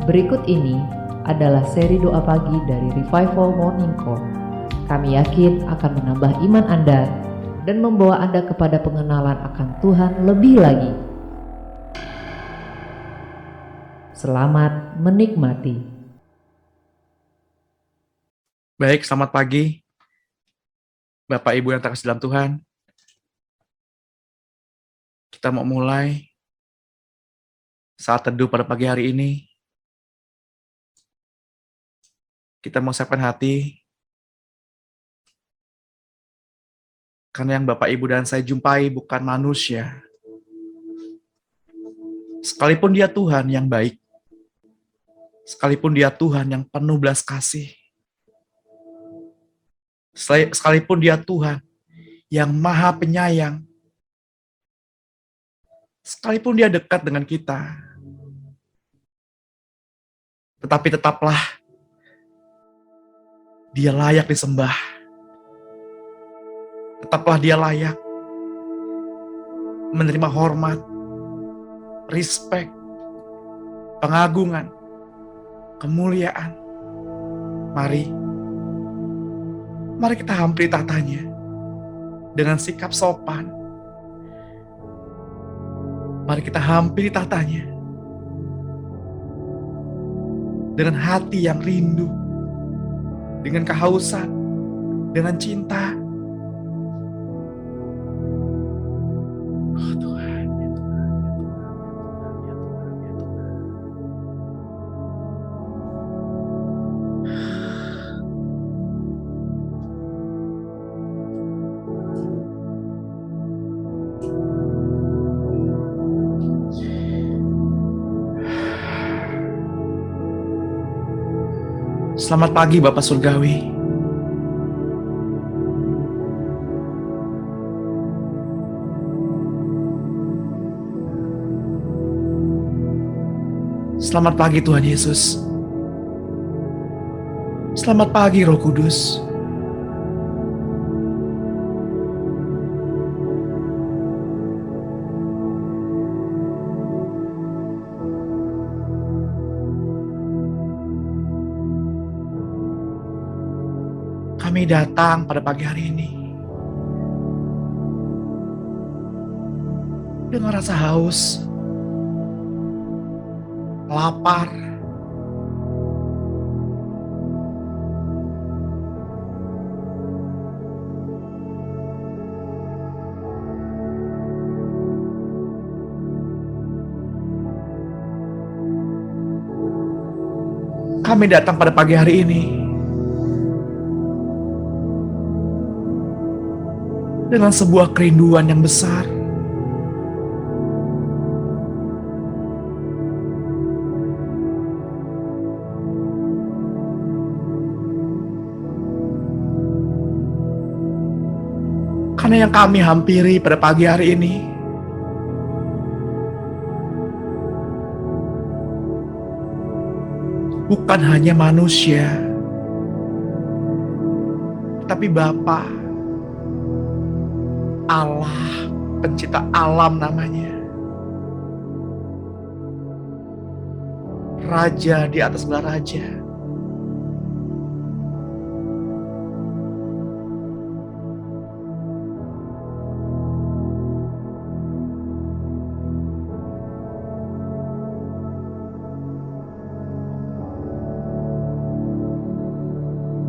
Berikut ini adalah seri doa pagi dari Revival Morning Call. Kami yakin akan menambah iman Anda dan membawa Anda kepada pengenalan akan Tuhan lebih lagi. Selamat menikmati. Baik, selamat pagi Bapak Ibu yang terkasih dalam Tuhan. Kita mau mulai saat teduh pada pagi hari ini. Kita mau siapkan hati, karena yang Bapak Ibu dan saya jumpai bukan manusia. Sekalipun dia Tuhan yang baik, sekalipun dia Tuhan yang penuh belas kasih, sekalipun dia Tuhan yang maha penyayang, sekalipun dia dekat dengan kita, tetapi tetaplah dia layak disembah. Tetaplah dia layak menerima hormat, respek, pengagungan, kemuliaan. Mari kita hampiri tahtanya dengan sikap sopan. Mari kita hampiri tahtanya dengan hati yang rindu, dengan kehausan, dengan cinta. Oh Tuhan, ya Tuhan, ya Tuhan, ya Tuhan, ya Tuhan, ya Tuhan. Selamat pagi Bapak Surgawi. Selamat pagi Tuhan Yesus. Selamat pagi Roh Kudus. Kami datang pada pagi hari ini dengan rasa haus, lapar, kami datang pada pagi hari ini dengan sebuah kerinduan yang besar. Karena yang kami hampiri pada pagi hari ini bukan hanya manusia, tapi Bapa, Allah, pencipta alam namanya. Raja di atas segala raja.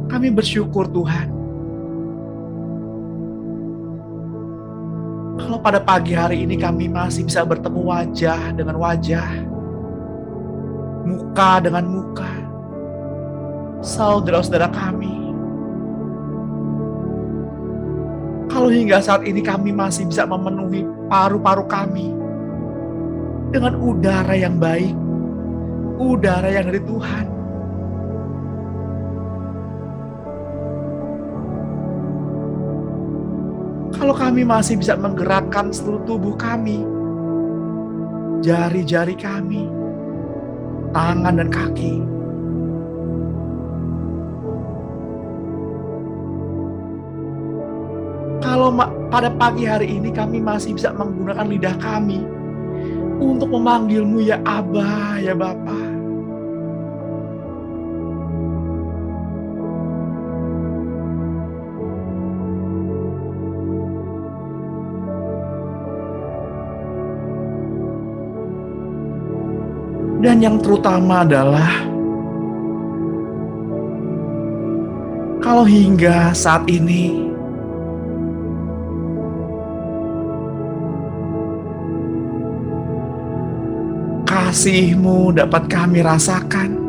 Kami bersyukur Tuhan, kalau pada pagi hari ini kami masih bisa bertemu wajah dengan wajah, muka dengan muka, saudara-saudara kami. Kalau hingga saat ini kami masih bisa memenuhi paru-paru kami dengan udara yang baik, udara yang dari Tuhan. Kalau kami masih bisa menggerakkan seluruh tubuh kami, jari-jari kami, tangan dan kaki, kalau pada pagi hari ini kami masih bisa menggunakan lidah kami untuk memanggil-Mu ya Aba, ya Bapa, Dan yang terutama adalah kalau hingga saat ini kasih-Mu dapat kami rasakan,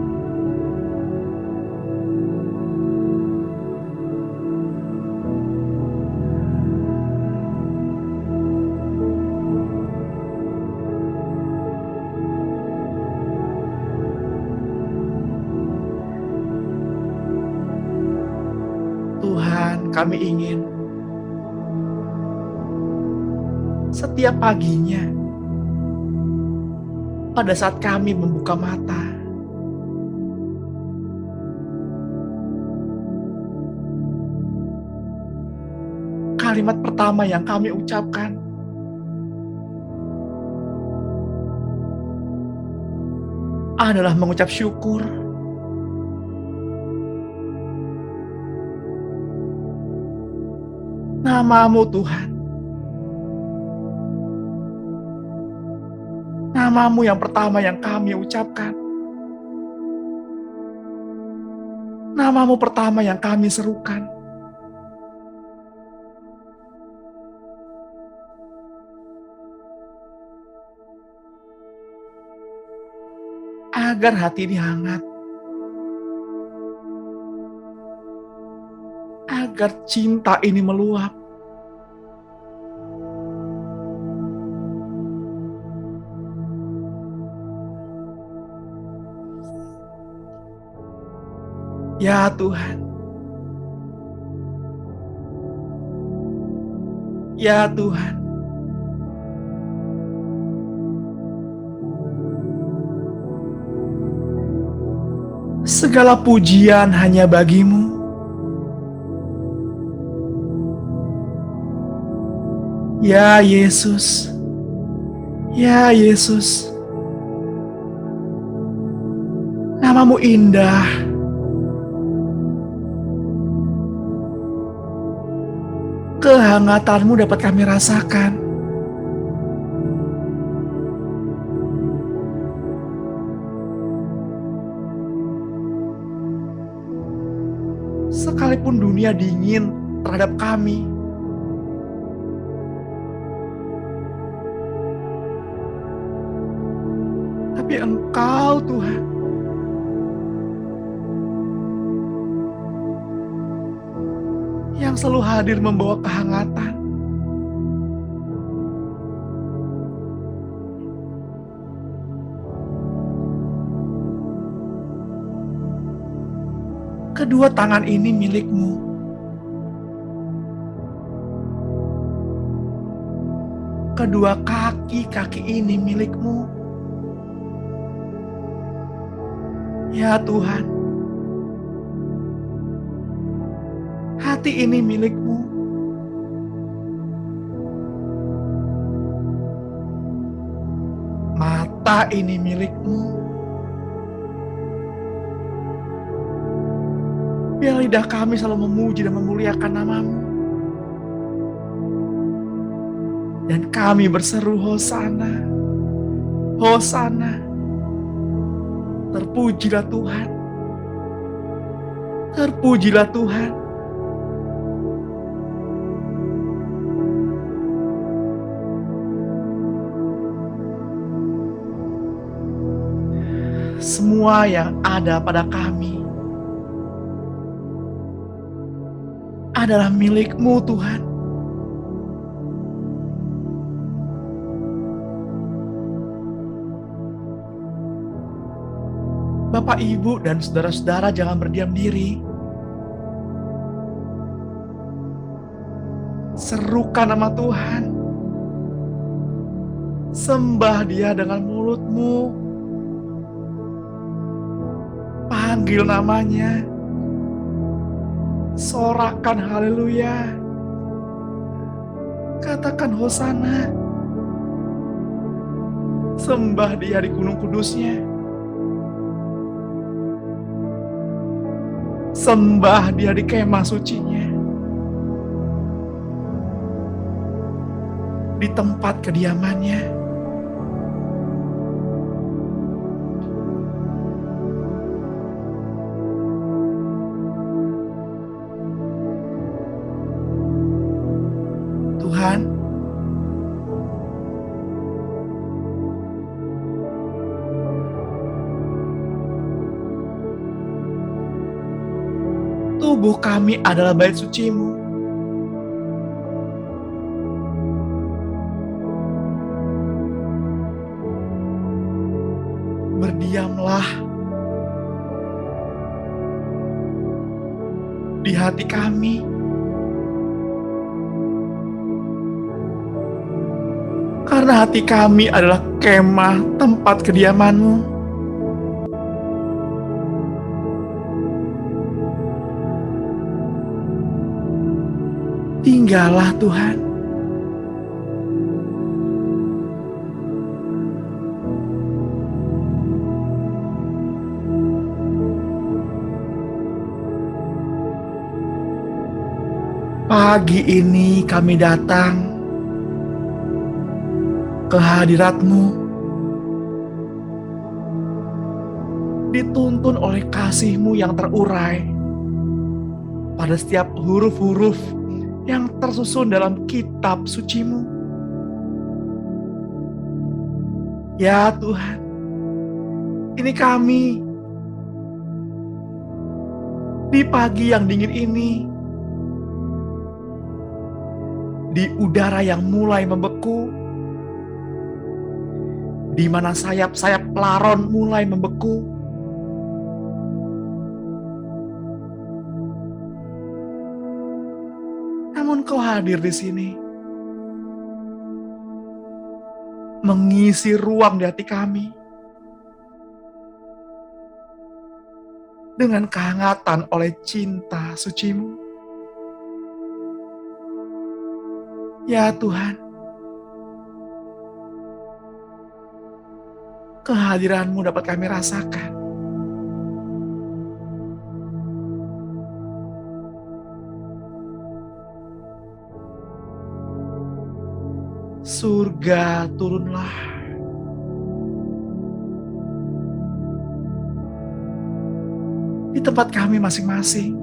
Tuhan, kami ingin setiap paginya, pada saat kami membuka mata, kalimat pertama yang kami ucapkan adalah mengucap syukur. Nama-Mu Tuhan, nama-Mu yang pertama yang kami ucapkan, nama-Mu pertama yang kami serukan. Agar hati ini hangat, agar cinta ini meluap. Ya Tuhan, ya Tuhan, segala pujian hanya bagi-Mu. Ya Yesus, ya Yesus, nama-Mu indah, kehangatan-Mu dapat kami rasakan. Sekalipun dunia dingin terhadap kami, tapi Engkau Tuhan, yang selalu hadir membawa kehangatan. Kedua tangan ini milik-Mu. Kedua kaki-kaki ini milik-Mu. Ya Tuhan, hati ini milik-Mu. Mata ini milik-Mu. Biar lidah kami selalu memuji dan memuliakan nama-Mu. Dan kami berseru Hosana, Hosana. Terpujilah Tuhan, terpujilah Tuhan. Semua yang ada pada kami adalah milik-Mu Tuhan. Bapak, Ibu, dan saudara-saudara jangan berdiam diri. Serukan nama Tuhan. Sembah Dia dengan mulut-Mu. Panggil namanya. Sorakan haleluya. Katakan Hosana. Sembah Dia di gunung kudusnya. Sembah Dia di kemah sucinya. Di tempat kediamannya. tubuh kami adalah bait suci-Mu. Berdiamlah di hati kami, karena hati kami adalah kemah tempat kediaman-Mu. Tinggallah Tuhan. Pagi ini kami datang ke hadirat-Mu, dituntun oleh kasih-Mu yang terurai pada setiap huruf-huruf yang tersusun dalam kitab suci-Mu. Ya Tuhan, ini kami di pagi yang dingin ini, di udara yang mulai membeku, di mana sayap-sayap laron mulai membeku. Namun Kau hadir di sini, mengisi ruang di hati kami dengan kehangatan oleh cinta suci-Mu. Ya Tuhan, kehadiran-Mu dapat kami rasakan. Surga turunlah. Di tempat kami masing-masing.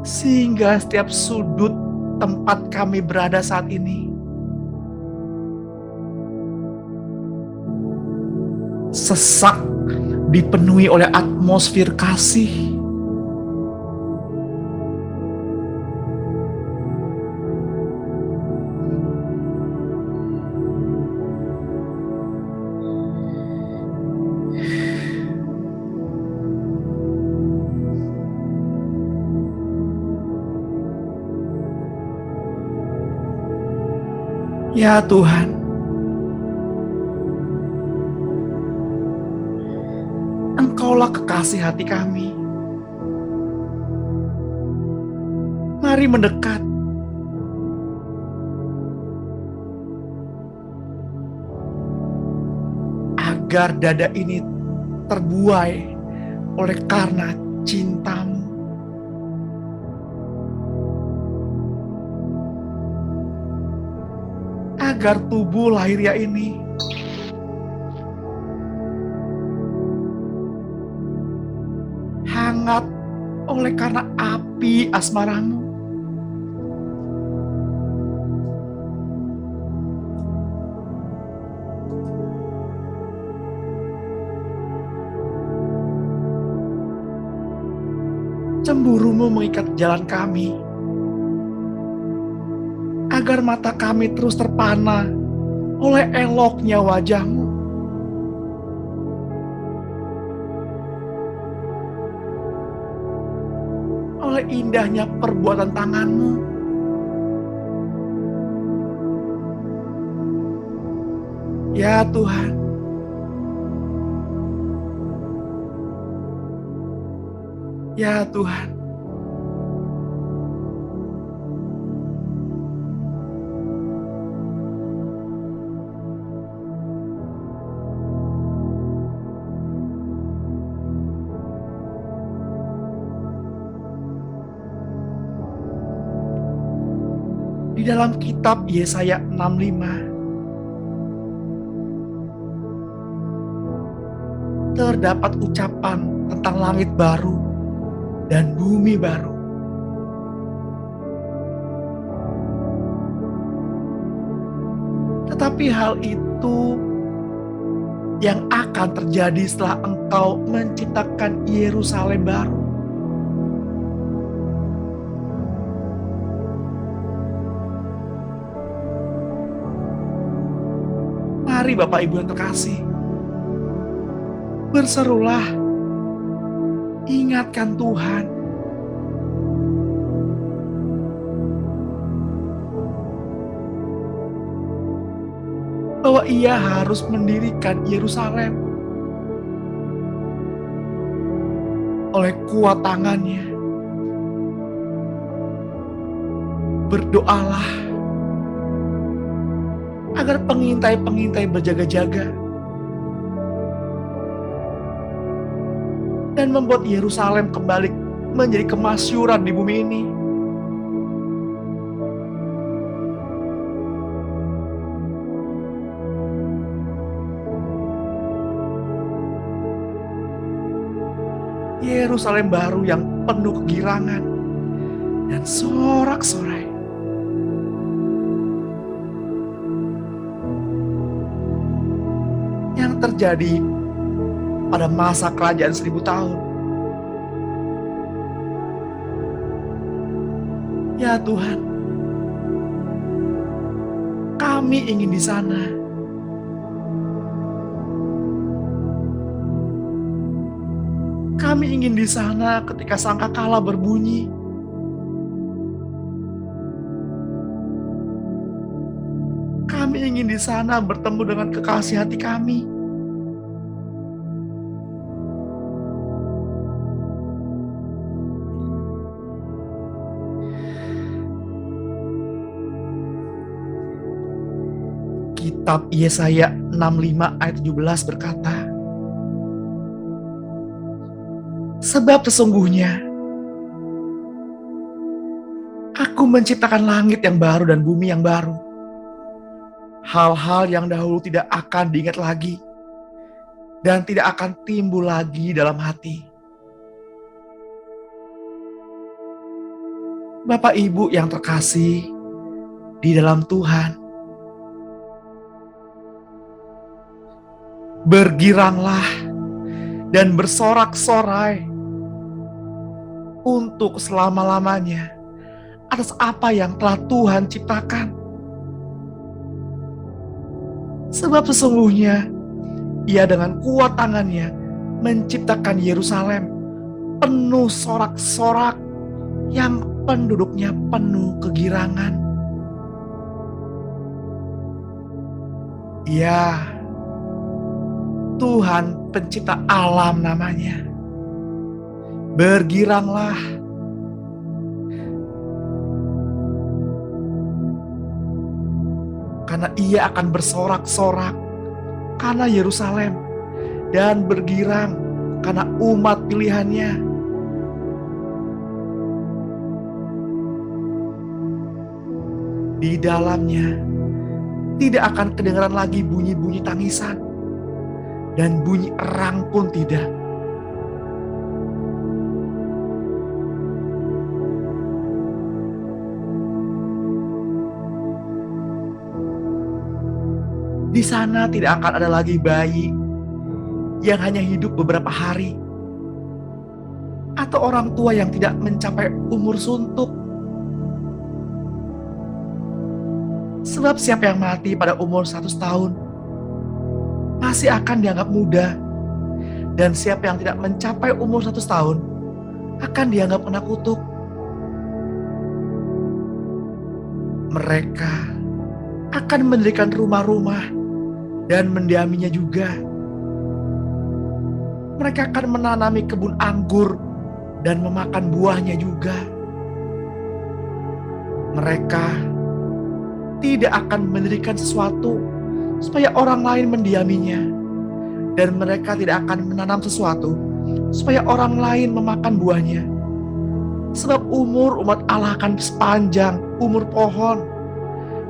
Sehingga setiap sudut tempat kami berada saat ini sesak dipenuhi oleh atmosfer kasih. Ya Tuhan, Engkaulah kekasih hati kami. Mari mendekat. Agar dada ini terbuai oleh karena cinta-Mu. Agar tubuh lahiriah ini hangat oleh karena api asmara-Mu. Cemburu-Mu mengikat jalan kami, agar mata kami terus terpana oleh eloknya wajah-Mu. Oleh indahnya perbuatan tangan-Mu. Ya Tuhan, ya Tuhan, di dalam kitab Yesaya 65 terdapat ucapan tentang langit baru dan bumi baru. Tetapi hal itu itu yang akan terjadi setelah Engkau menciptakan Yerusalem baru. Mari Bapak Ibu yang terkasih, berserulah, ingatkan Tuhan. Bahwa Ia harus mendirikan Yerusalem oleh kuat tangannya. Berdoalah agar pengintai-pengintai berjaga-jaga dan membuat Yerusalem kembali menjadi kemasyuran di bumi ini. Yerusalem baru yang penuh kegirangan dan sorak-sorai. Yang terjadi pada masa kerajaan 1000 tahun. Ya Tuhan, kami ingin di sana. Kami ingin di sana ketika sangkakala berbunyi. Kami ingin di sana bertemu dengan kekasih hati kami. Kitab Yesaya 65 ayat 17 berkata, sebab sesungguhnya Aku menciptakan langit yang baru dan bumi yang baru. Hal-hal yang dahulu tidak akan diingat lagi dan tidak akan timbul lagi dalam hati. Bapak Ibu yang terkasih di dalam Tuhan, bergiranglah dan bersorak-sorai untuk selama-lamanya atas apa yang telah Tuhan ciptakan. Sebab sesungguhnya Ia dengan kuat tangannya menciptakan Yerusalem penuh sorak-sorak yang penduduknya penuh kegirangan. Ya, Tuhan pencipta alam namanya. Bergiranglah. Karena Ia akan bersorak-sorak karena Yerusalem dan bergirang karena umat pilihannya. Di dalamnya tidak akan kedengaran lagi bunyi-bunyi tangisan dan bunyi erang pun tidak. Di sana tidak akan ada lagi bayi yang hanya hidup beberapa hari, atau orang tua yang tidak mencapai umur suntuk. Sebab siapa yang mati pada umur 100 tahun masih akan dianggap muda, dan siapa yang tidak mencapai umur 100 tahun akan dianggap anak kutuk. Mereka akan mendirikan rumah-rumah dan mendiaminya juga. Mereka akan menanami kebun anggur dan memakan buahnya juga. Mereka tidak akan mendirikan sesuatu supaya orang lain mendiaminya, dan mereka tidak akan menanam sesuatu supaya orang lain memakan buahnya. Sebab umur umat Allah akan sepanjang umur pohon,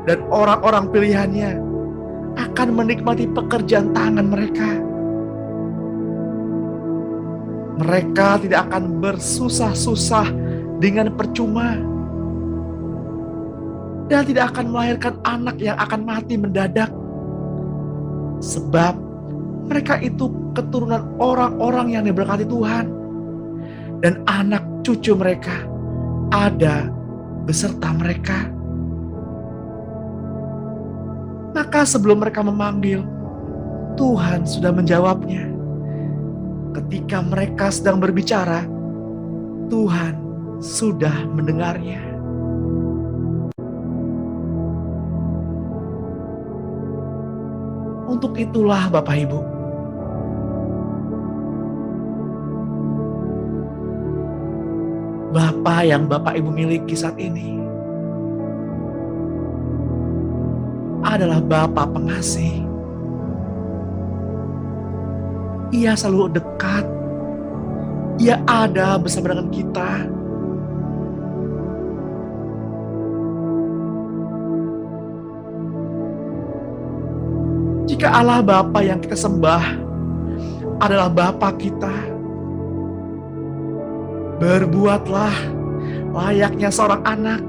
dan orang-orang pilihannya akan menikmati pekerjaan tangan mereka. Mereka tidak akan bersusah-susah dengan percuma, dan tidak akan melahirkan anak yang akan mati mendadak. Sebab mereka itu keturunan orang-orang yang diberkati Tuhan. Dan anak cucu mereka ada beserta mereka. Maka sebelum mereka memanggil, Tuhan sudah menjawabnya. Ketika mereka sedang berbicara, Tuhan sudah mendengarnya. Untuk itulah Bapak Ibu, Bapa yang Bapak Ibu miliki saat ini adalah Bapa pengasih. Ia selalu dekat. Ia ada bersama dengan kita. Jika Allah Bapa yang kita sembah adalah Bapa kita, berbuatlah layaknya seorang anak.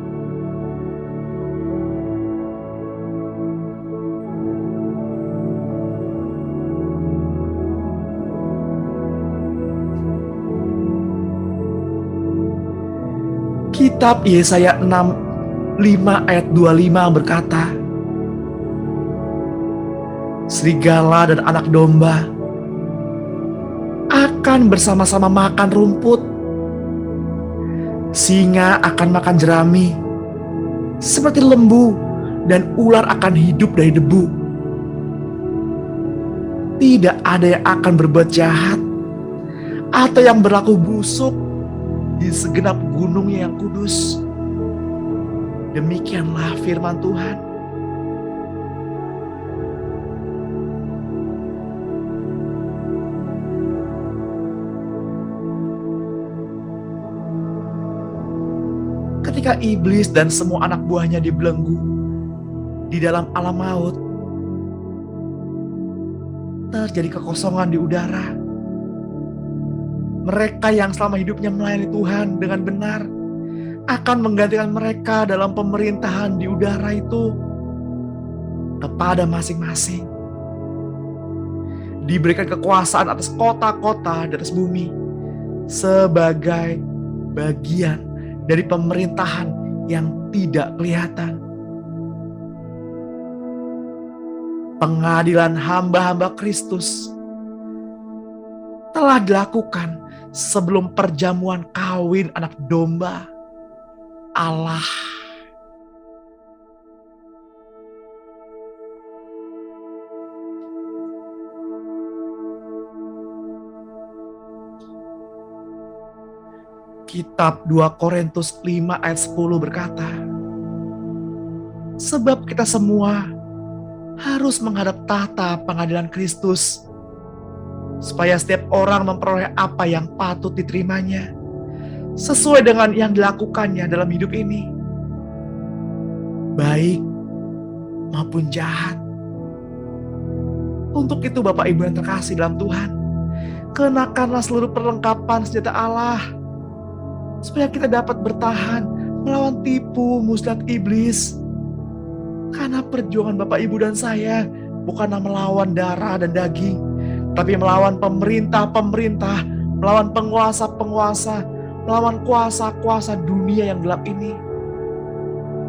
Kitab Yesaya 5 ayat 25 berkata, serigala dan anak domba akan bersama-sama makan rumput. Singa akan makan jerami seperti lembu, dan ular akan hidup dari debu. Tidak ada yang akan berbuat jahat atau yang berlaku busuk di segenap gunungnya yang kudus. Demikianlah firman Tuhan. Ketika iblis dan semua anak buahnya dibelenggu di dalam alam maut, terjadi kekosongan di udara. Mereka yang selama hidupnya melayani Tuhan dengan benar akan menggantikan mereka dalam pemerintahan di udara itu kepada masing-masing. Diberikan kekuasaan atas kota-kota di atas bumi sebagai bagian dari pemerintahan yang tidak kelihatan. Pengadilan hamba-hamba Kristus telah dilakukan sebelum perjamuan kawin anak domba Allah. Kitab 2 Korintus 5 ayat 10 berkata, sebab kita semua harus menghadap tahta pengadilan Kristus, supaya setiap orang memperoleh apa yang patut diterimanya, sesuai dengan yang dilakukannya dalam hidup ini, baik maupun jahat. Untuk itu Bapak Ibu yang terkasih dalam Tuhan, kenakanlah seluruh perlengkapan senjata Allah, supaya kita dapat bertahan melawan tipu muslihat iblis. Karena perjuangan Bapak Ibu dan saya bukanlah melawan darah dan daging, tapi melawan pemerintah-pemerintah, melawan penguasa-penguasa, melawan kuasa-kuasa dunia yang gelap ini,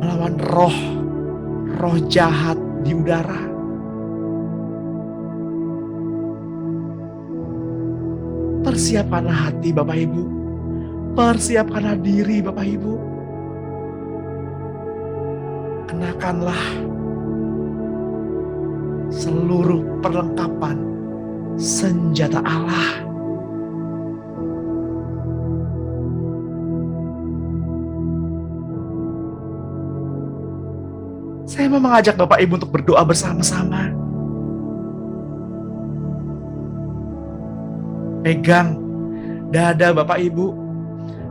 melawan roh jahat di udara. Persiapkanlah hati Bapak Ibu, persiapkanlah diri Bapak Ibu. Kenakanlah seluruh perlengkapan senjata Allah. Saya mau mengajak Bapak Ibu untuk berdoa bersama-sama. Pegang dada Bapak Ibu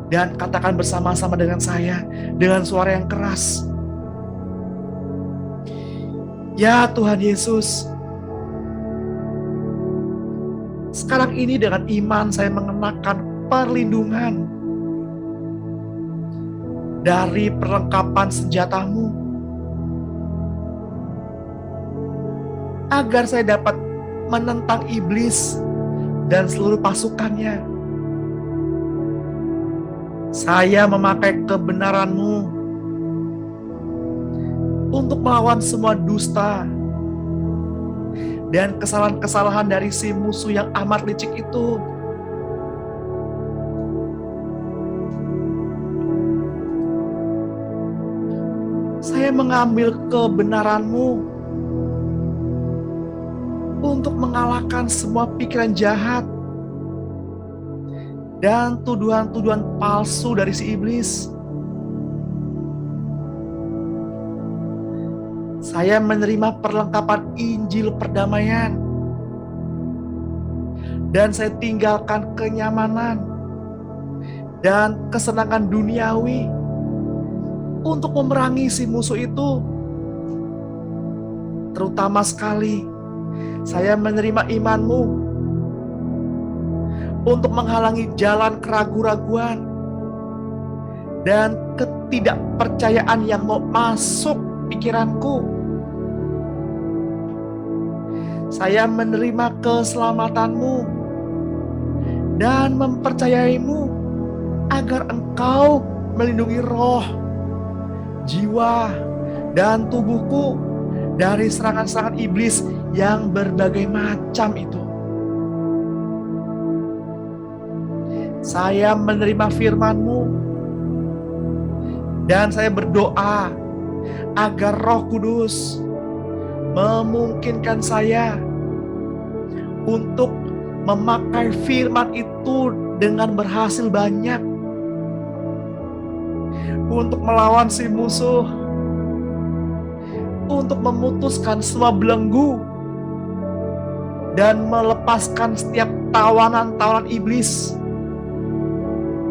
dan katakan bersama-sama dengan saya dengan suara yang keras. Ya Tuhan Yesus, sekarang ini dengan iman saya mengenakan perlindungan dari perlengkapan senjata-Mu. agar saya dapat menentang iblis dan seluruh pasukannya. Saya memakai kebenaran-Mu untuk melawan semua dusta dan kesalahan-kesalahan dari si musuh yang amat licik itu. Saya mengambil kebenaran-Mu untuk mengalahkan semua pikiran jahat dan tuduhan-tuduhan palsu dari si iblis. Saya menerima perlengkapan Injil perdamaian dan saya tinggalkan kenyamanan dan kesenangan duniawi untuk memerangi si musuh itu. Terutama sekali, saya menerima iman-Mu untuk menghalangi jalan keraguan-raguan dan ketidakpercayaan yang mau masuk pikiranku. Saya menerima keselamatan-Mu dan mempercayai-Mu agar Engkau melindungi roh, jiwa, dan tubuhku dari serangan-serangan iblis yang berbagai macam itu. Saya menerima firman-Mu dan saya berdoa agar Roh Kudus memungkinkan saya untuk memakai firman itu dengan berhasil banyak untuk melawan si musuh, untuk memutuskan semua belenggu dan melepaskan setiap tawanan-tawanan iblis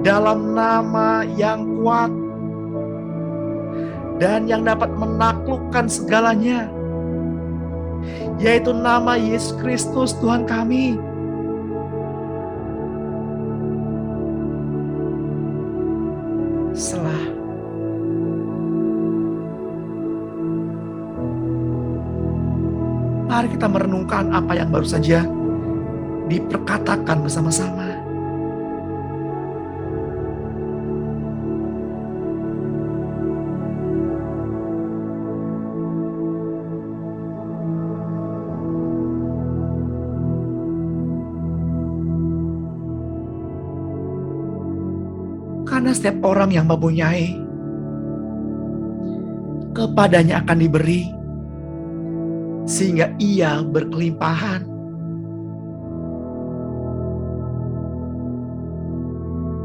dalam nama yang kuat dan yang dapat menaklukkan segalanya, yaitu nama Yesus Kristus Tuhan kami. Selah. Mari kita merenungkan apa yang baru saja diperkatakan bersama-sama. Karena setiap orang yang mempunyai, kepadanya akan diberi, sehingga ia berkelimpahan.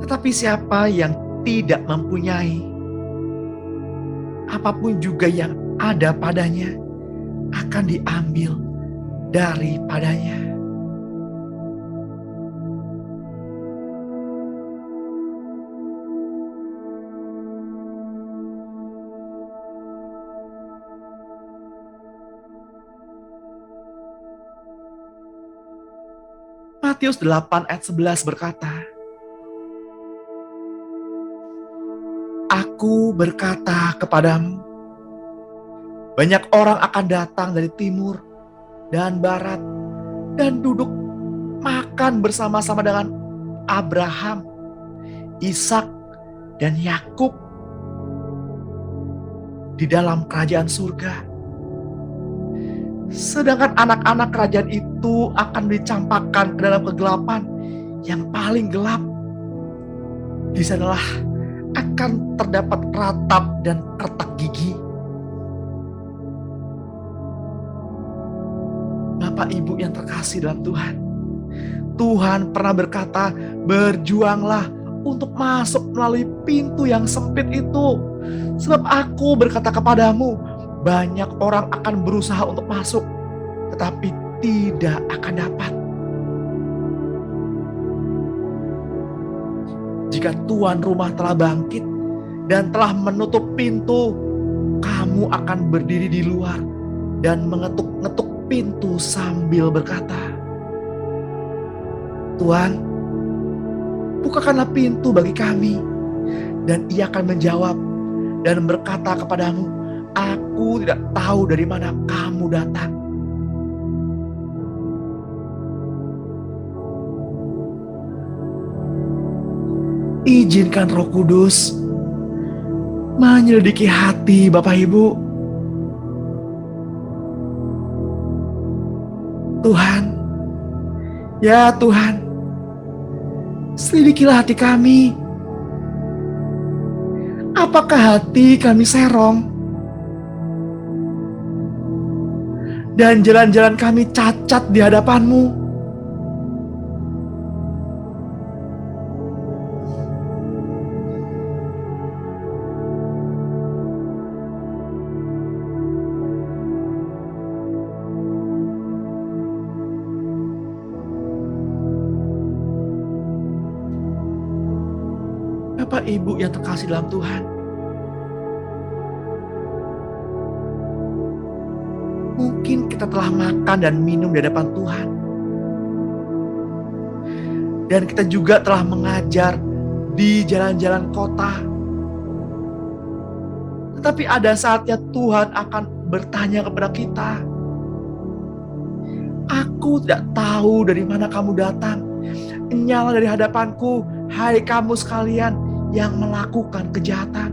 Tetapi siapa yang tidak mempunyai, apapun juga yang ada padanya akan diambil daripadanya. Matius 8 ayat 11 berkata, Aku berkata kepadamu, banyak orang akan datang dari timur dan barat dan duduk makan bersama-sama dengan Abraham, Ishak, dan Yakub di dalam kerajaan surga. Sedangkan anak-anak kerajaan itu akan dicampakkan ke dalam kegelapan yang paling gelap. Di sanalah akan terdapat ratap dan retak gigi. Bapak Ibu yang terkasih dalam Tuhan, Tuhan pernah berkata, berjuanglah untuk masuk melalui pintu yang sempit itu. Sebab aku berkata kepadamu, banyak orang akan berusaha untuk masuk, tetapi tidak akan dapat. Jika tuan rumah telah bangkit dan telah menutup pintu, kamu akan berdiri di luar dan mengetuk-ngetuk pintu sambil berkata, Tuan, bukakanlah pintu bagi kami. Dan ia akan menjawab dan berkata kepadamu, Aku tidak tahu dari mana kamu datang. Izinkan Roh Kudus menyelidiki hati Bapak Ibu. Tuhan, ya Tuhan, selidikilah hati kami. Apakah hati kami serong? Dan jalan-jalan kami cacat di hadapan-Mu. Bapak Ibu yang terkasih dalam Tuhan, mungkin kita telah makan dan minum di hadapan Tuhan. Dan kita juga telah mengajar di jalan-jalan kota. Tetapi ada saatnya Tuhan akan bertanya kepada kita, "Aku tidak tahu dari mana kamu datang. Nyala dari hadapanku, hai kamu sekalian yang melakukan kejahatan."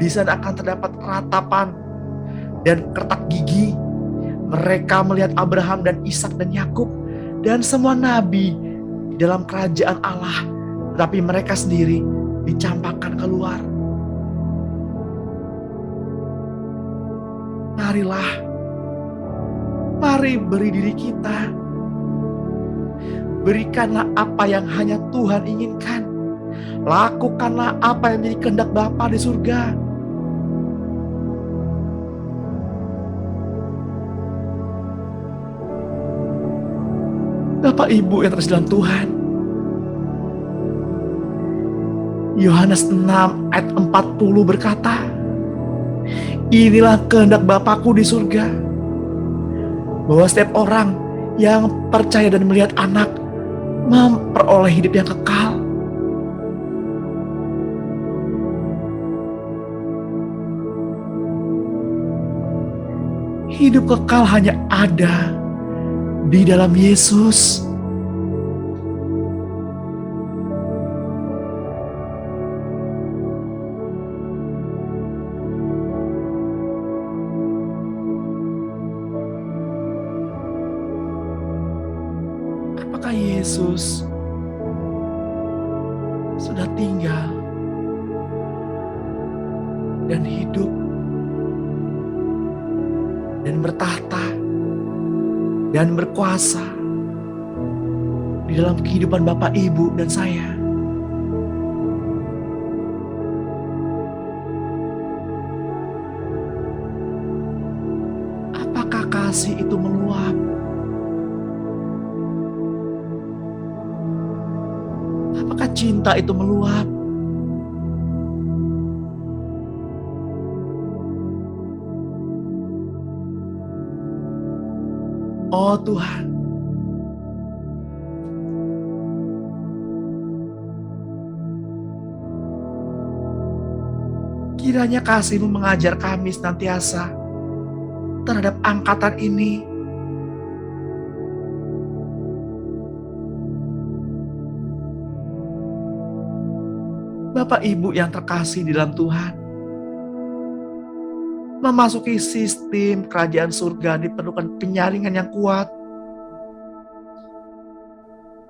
Di sana akan terdapat ratapan dan kertak gigi. Mereka melihat Abraham dan Ishak dan Yakub dan semua nabi di dalam kerajaan Allah, tetapi mereka sendiri dicampakkan keluar. Mari beri diri kita. Berikanlah apa yang hanya Tuhan inginkan. Lakukanlah apa yang menjadi kehendak Bapa di surga. Bapak Ibu yang terkasih dalam Tuhan, Yohanes 6 ayat 40 berkata, "Inilah kehendak Bapakku di surga, bahwa setiap orang yang percaya dan melihat Anak memperoleh hidup yang kekal." Hidup kekal hanya ada di dalam Yesus. Apakah Yesus sudah tinggal dan hidup dan bertahta dan berkuasa di dalam kehidupan Bapak, Ibu, dan saya? Apakah kasih itu meluap? Apakah cinta itu meluap? Oh Tuhan, kiranya kasih-Mu mengajar kami senantiasa terhadap angkatan ini. Bapak Ibu yang terkasih di dalam Tuhan, memasuki sistem kerajaan surga diperlukan penyaringan yang kuat.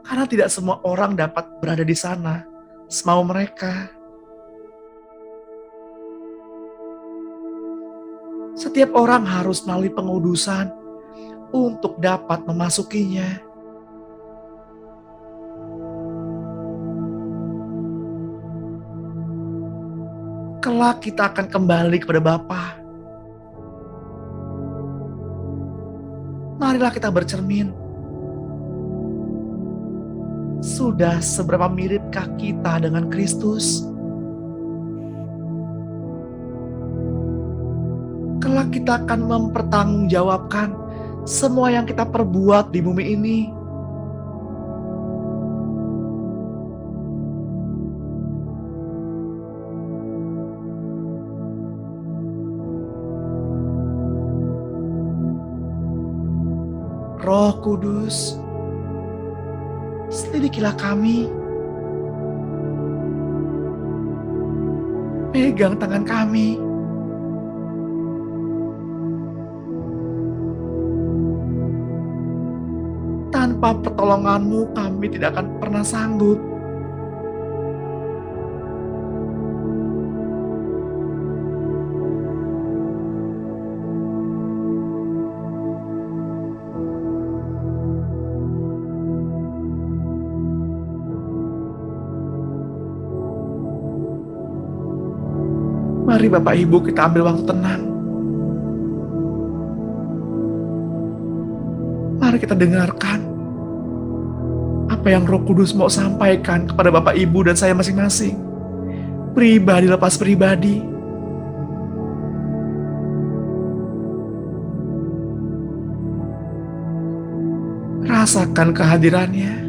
Karena tidak semua orang dapat berada di sana semau mereka. Setiap orang harus melalui pengudusan untuk dapat memasukinya. Kelak kita akan kembali kepada Bapa. Marilah kita bercermin. Sudah seberapa miripkah kita dengan Kristus? Kelak kita akan mempertanggungjawabkan semua yang kita perbuat di bumi ini. Roh Kudus, selidikilah kami. pegang tangan kami. Tanpa pertolongan-Mu kami tidak akan pernah sanggup. Mari Bapak Ibu kita ambil waktu tenang. Mari kita dengarkan apa yang Roh Kudus mau sampaikan kepada Bapak Ibu dan saya masing-masing. Pribadi lepas pribadi. Rasakan kehadirannya.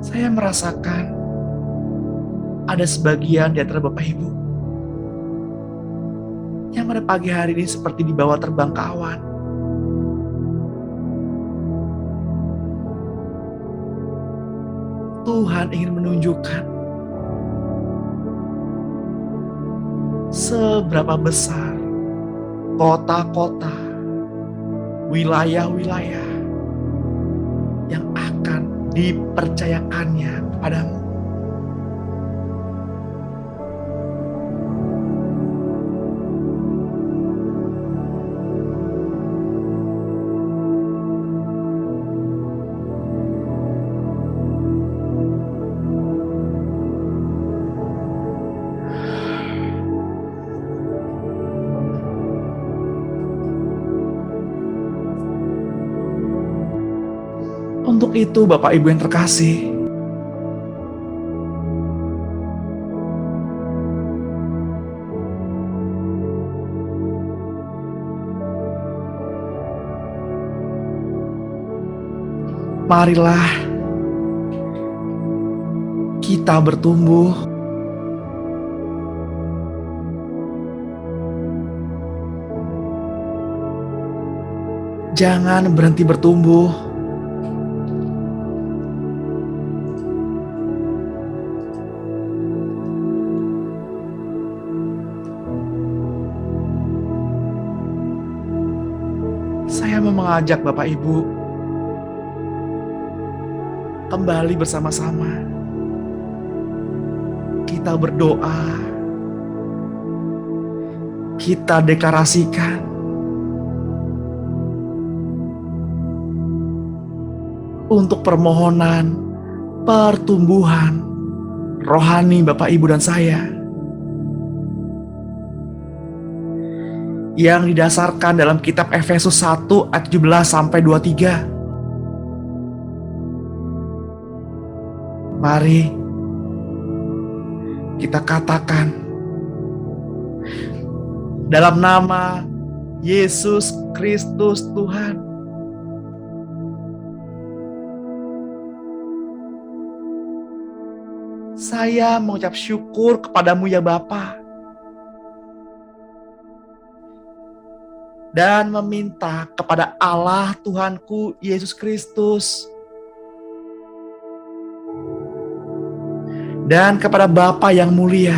Saya merasakan ada sebagian di antara Bapak Ibu yang pada pagi hari ini seperti dibawa terbang ke awan. Tuhan ingin menunjukkan seberapa besar kota-kota, wilayah-wilayah yang akan dipercayakannya kepadamu. Untuk itu Bapak Ibu yang terkasih, marilah kita bertumbuh jangan berhenti bertumbuh. Saya mau mengajak Bapak Ibu kembali bersama-sama. Kita berdoa, kita deklarasikan untuk permohonan pertumbuhan rohani Bapak Ibu dan saya yang didasarkan dalam kitab Efesus 1 ayat 17 sampai 23. Mari kita katakan dalam nama Yesus Kristus Tuhan. Saya mengucap syukur kepadamu ya Bapa, dan meminta kepada Allah Tuhanku Yesus Kristus dan kepada Bapa yang mulia,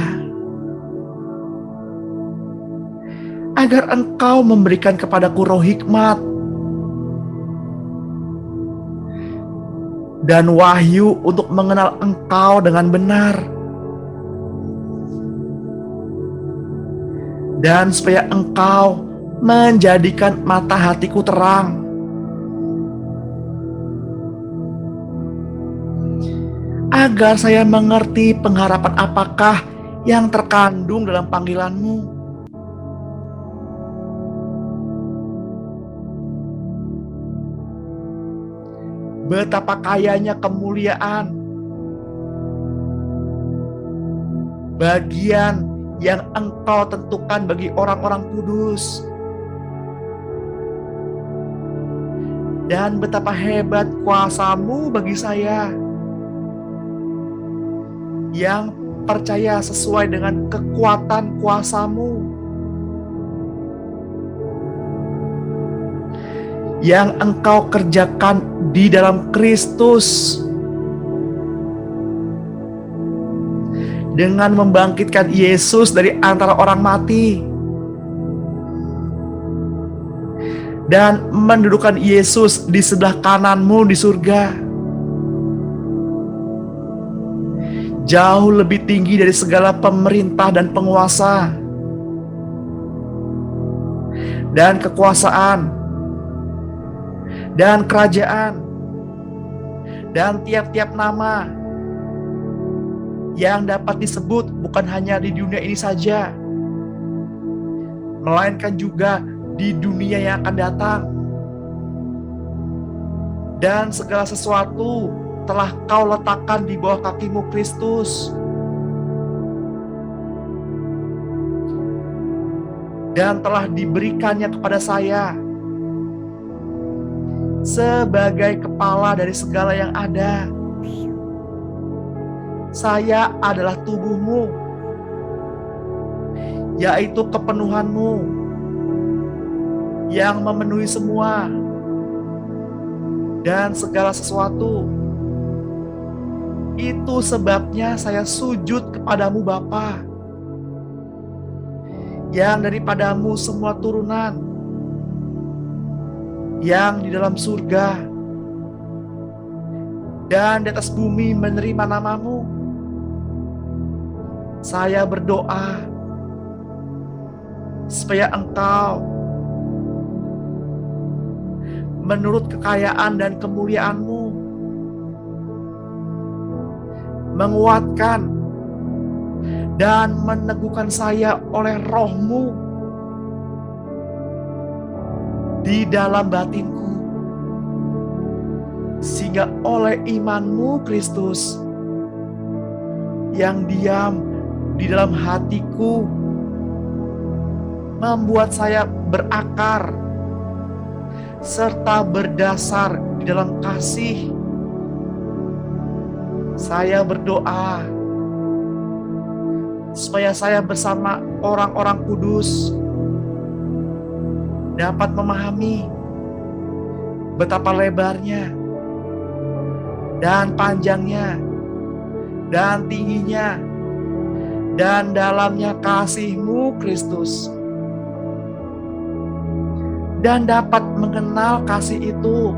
agar Engkau memberikan kepadaku roh hikmat dan wahyu untuk mengenal Engkau dengan benar, dan supaya Engkau menjadikan mata hatiku terang, agar saya mengerti pengharapan apakah yang terkandung dalam panggilan-Mu. Betapa kayanya kemuliaan, bagian yang Engkau tentukan bagi orang-orang kudus. Dan betapa hebat kuasa-Mu bagi saya yang percaya sesuai dengan kekuatan kuasa-Mu, yang Engkau kerjakan di dalam Kristus dengan membangkitkan Yesus dari antara orang mati dan mendudukkan Yesus di sebelah kanan-Mu di surga, jauh lebih tinggi dari segala pemerintah dan penguasa dan kekuasaan dan kerajaan dan tiap-tiap nama yang dapat disebut bukan hanya di dunia ini saja, melainkan juga di dunia yang akan datang. Dan segala sesuatu telah Kau letakkan di bawah kaki-Mu Kristus. Dan telah diberikannya kepada saya sebagai kepala dari segala yang ada. Saya adalah tubuh-Mu, yaitu kepenuhan-Mu yang memenuhi semua dan segala sesuatu. Itu sebabnya saya sujud kepadamu Bapa, yang daripadamu semua turunan, yang di dalam surga dan di atas bumi menerima namamu. Saya berdoa supaya Engkau menurut kekayaan dan kemuliaan-Mu menguatkan dan meneguhkan saya oleh Roh-Mu di dalam batinku, sehingga oleh iman-Mu Kristus yang diam di dalam hatiku membuat saya berakar serta berdasar di dalam kasih. Saya berdoa supaya saya bersama orang-orang kudus dapat memahami betapa lebarnya dan panjangnya dan tingginya dan dalamnya kasih-Mu Kristus, dan dapat mengenal kasih itu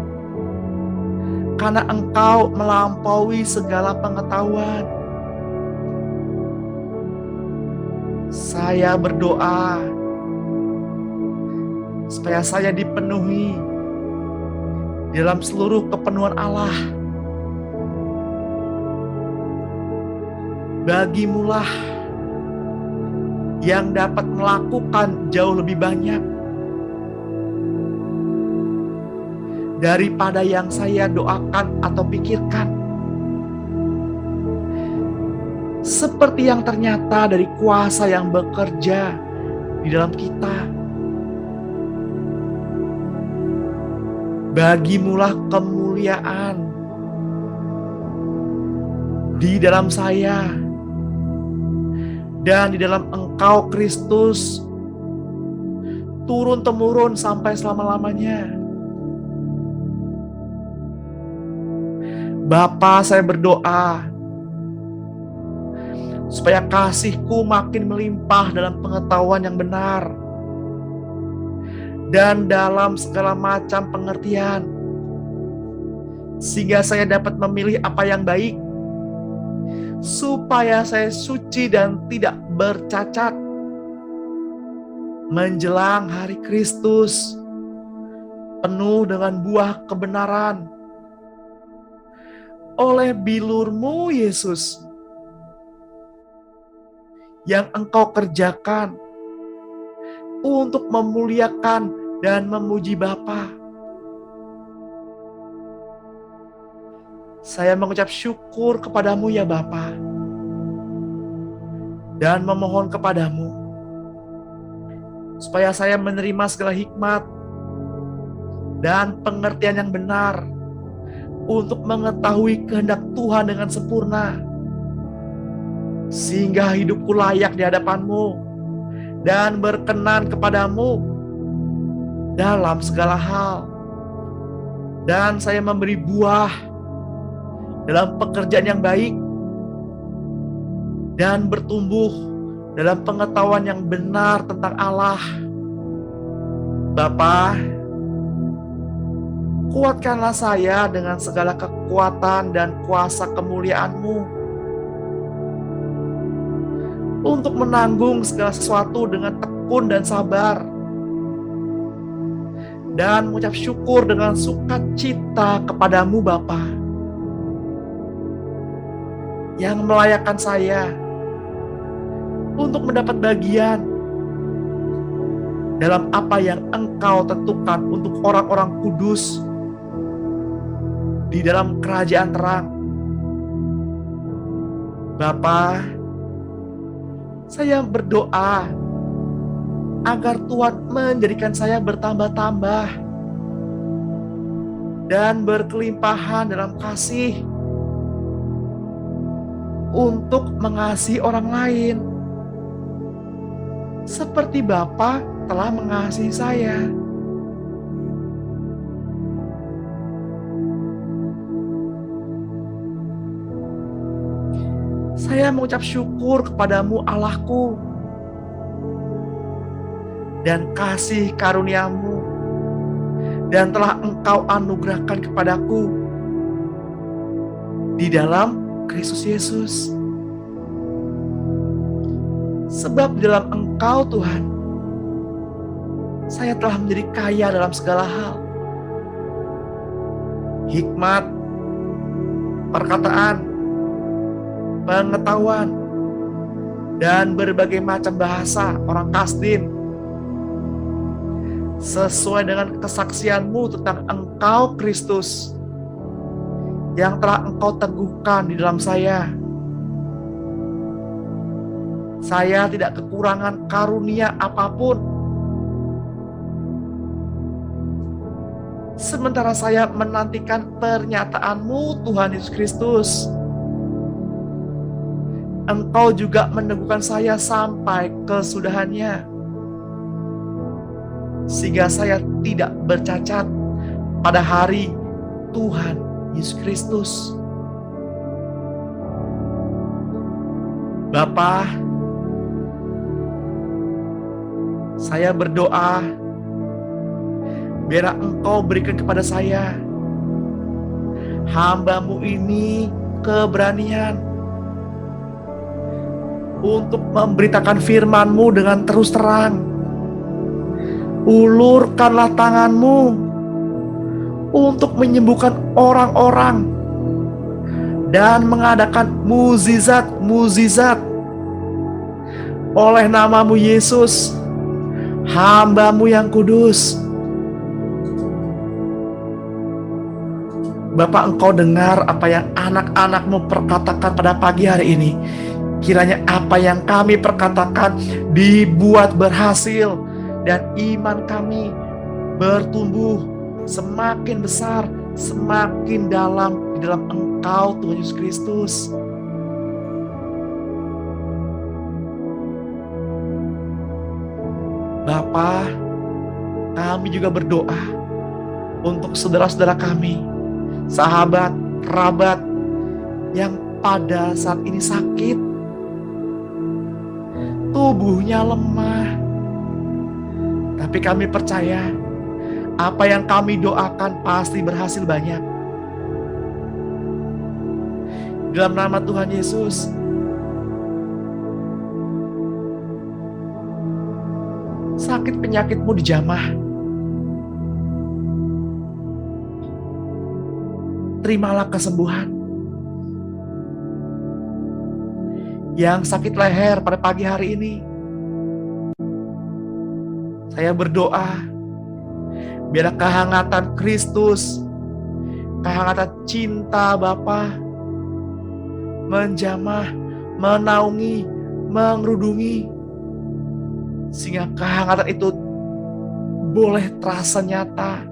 karena Engkau melampaui segala pengetahuan. Saya berdoa supaya saya dipenuhi dalam seluruh kepenuhan Allah. Bagimulah yang dapat melakukan jauh lebih banyak daripada yang saya doakan atau pikirkan, seperti yang ternyata dari kuasa yang bekerja di dalam kita. Bagimulah kemuliaan di dalam saya dan di dalam Engkau Kristus, turun-temurun sampai selama-lamanya. Bapa, saya berdoa supaya kasih-Ku makin melimpah dalam pengetahuan yang benar dan dalam segala macam pengertian, sehingga saya dapat memilih apa yang baik, supaya saya suci dan tidak bercacat. menjelang hari Kristus, penuh dengan buah kebenaran. Oleh bilur-Mu, Yesus, yang Engkau kerjakan untuk memuliakan dan memuji Bapa. Saya mengucap syukur kepadamu ya Bapa, dan memohon kepadamu supaya saya menerima segala hikmat dan pengertian yang benar untuk mengetahui kehendak Tuhan dengan sempurna, sehingga hidupku layak di hadapan-Mu dan berkenan kepadamu dalam segala hal. Dan saya memberi buah dalam pekerjaan yang baik dan bertumbuh dalam pengetahuan yang benar tentang Allah. Bapa, kuatkanlah saya dengan segala kekuatan dan kuasa kemuliaan-Mu untuk menanggung segala sesuatu dengan tekun dan sabar, dan mengucap syukur dengan sukacita kepadamu Bapa, yang melayakkan saya untuk mendapat bagian dalam apa yang Engkau tentukan untuk orang-orang kudus di dalam kerajaan terang. Bapa, saya berdoa agar Tuhan menjadikan saya bertambah-tambah dan berkelimpahan dalam kasih untuk mengasihi orang lain seperti Bapa telah mengasihi saya. Saya mengucap syukur kepadamu Allahku, dan kasih karunia-Mu dan telah Engkau anugerahkan kepadaku di dalam Kristus Yesus. Sebab di dalam Engkau Tuhan, saya telah menjadi kaya dalam segala hal. Hikmat, perkataan, pengetahuan, dan berbagai macam bahasa orang Kasdim, sesuai dengan kesaksian-Mu tentang Engkau Kristus yang telah Engkau teguhkan di dalam saya. Saya tidak kekurangan karunia apapun, sementara saya menantikan pernyataan-Mu Tuhan Yesus Kristus. Engkau juga meneguhkan saya sampai kesudahannya, sehingga saya tidak bercacat pada hari Tuhan Yesus Kristus. Bapa, saya berdoa biar Engkau berikan kepada saya, hamba-Mu ini, keberanian untuk memberitakan firman-Mu dengan terus terang. Ulurkanlah tangan-Mu untuk menyembuhkan orang-orang dan mengadakan mukjizat-mukjizat oleh nama-Mu Yesus, hamba-Mu yang kudus. Bapak, Engkau dengar apa yang anak-anak-Mu perkatakan pada pagi hari ini. Kiranya apa yang kami perkatakan dibuat berhasil, dan iman kami bertumbuh semakin besar, semakin dalam di dalam Engkau Tuhan Yesus Kristus. Bapa, kami juga berdoa untuk saudara-saudara kami, sahabat, kerabat yang pada saat ini sakit, tubuhnya lemah. Tapi kami percaya apa yang kami doakan pasti berhasil banyak. Dalam nama Tuhan Yesus, sakit penyakitmu dijamah. Terimalah kesembuhan. Yang sakit leher pada pagi hari ini, saya berdoa, biar kehangatan Kristus, kehangatan cinta Bapa menjamah, menaungi, mengerudungi, sehingga kehangatan itu boleh terasa nyata.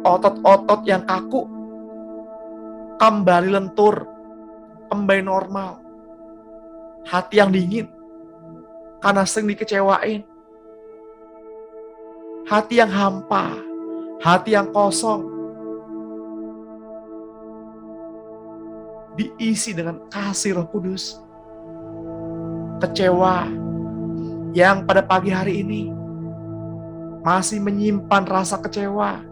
Otot-otot yang kaku kembali lentur, kembali normal. Hati yang dingin karena sering dikecewain. Hati yang hampa, hati yang kosong, diisi dengan kasih Roh Kudus. Kecewa yang pada pagi hari ini masih menyimpan rasa kecewa.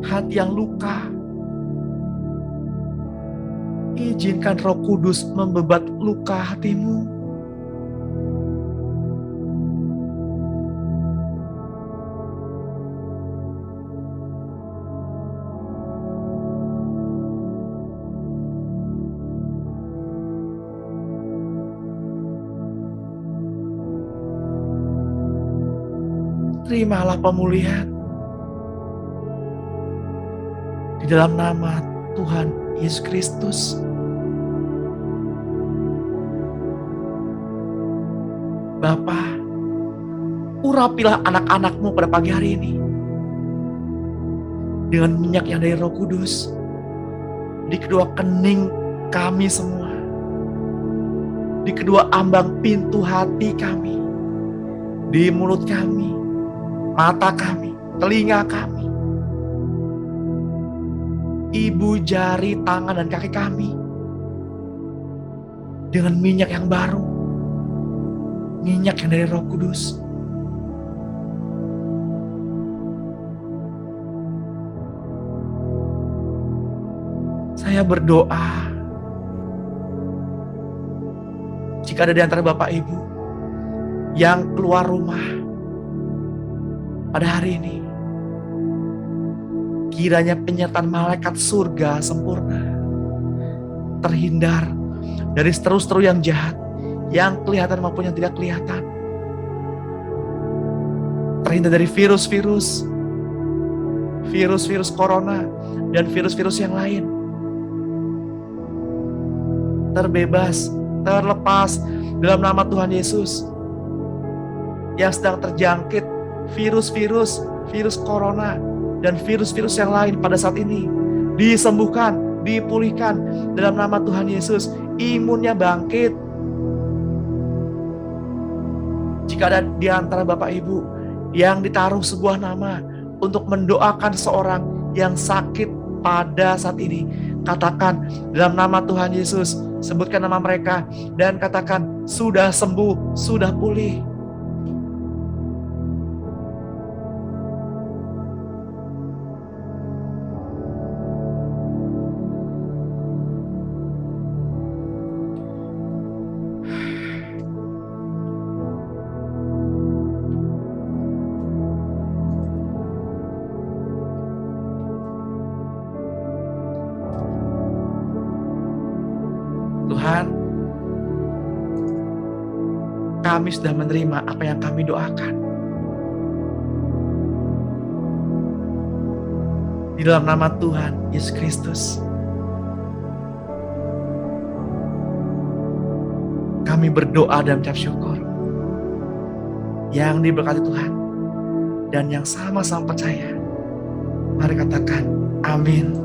Hati yang luka, izinkan Roh Kudus membebat luka hatimu. Terimalah pemulihan di dalam nama Tuhan Yesus Kristus. Bapa, urapilah anak-anakmu pada pagi hari ini dengan minyak yang dari Roh Kudus di kedua kening kami semua, di kedua ambang pintu hati kami, di mulut kami, mata kami, telinga kami, ibu jari tangan dan kaki kami, dengan minyak yang baru, minyak yang dari Roh Kudus. Saya berdoa, jika ada di antara Bapak Ibu yang keluar rumah pada hari ini, kiranya penyertaan malaikat surga sempurna, terhindar dari seteru-seteru yang jahat, yang kelihatan maupun yang tidak kelihatan, terhindar dari virus-virus corona dan virus-virus yang lain, terbebas, terlepas dalam nama Tuhan Yesus. Yang sedang terjangkit virus corona dan virus-virus yang lain pada saat ini disembuhkan, dipulihkan dalam nama Tuhan Yesus. Imunnya bangkit. Jika ada di antara Bapak Ibu yang ditaruh sebuah nama untuk mendoakan seorang yang sakit pada saat ini, katakan dalam nama Tuhan Yesus, sebutkan nama mereka dan katakan, sudah sembuh, sudah pulih. Tuhan, kami sudah menerima apa yang kami doakan. Di dalam nama Tuhan Yesus Kristus, kami berdoa dan mengucap syukur. Yang diberkati Tuhan dan yang sama-sama percaya, mari katakan amin.